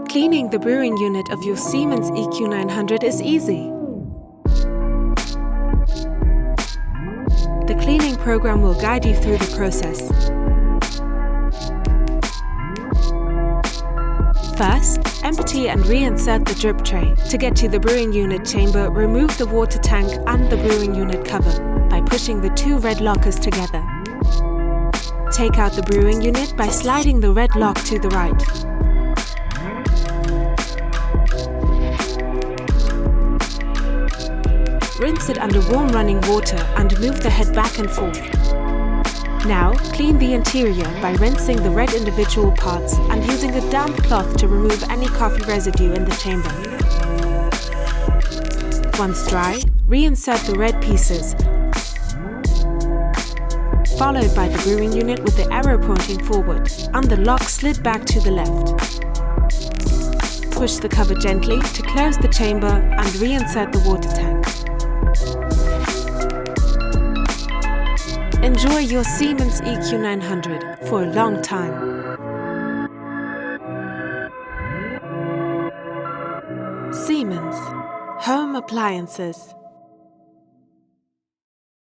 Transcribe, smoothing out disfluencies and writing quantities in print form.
Cleaning the brewing unit of your Siemens EQ900 is easy. The cleaning program will guide you through the process. First, empty and reinsert the drip tray. To get to the brewing unit chamber, remove the water tank and the brewing unit cover by pushing the two red lockers together. Take out the brewing unit by sliding the red lock to the right. Rinse it under warm running water and move the head back and forth. Now, clean the interior by rinsing the red individual parts and using a damp cloth to remove any coffee residue in the chamber. Once dry, reinsert the red pieces, followed by the brewing unit with the arrow pointing forward and the lock slid back to the left. Push the cover gently to close the chamber and reinsert the water tank. Enjoy your Siemens EQ900 for a long time. Siemens Home Appliances.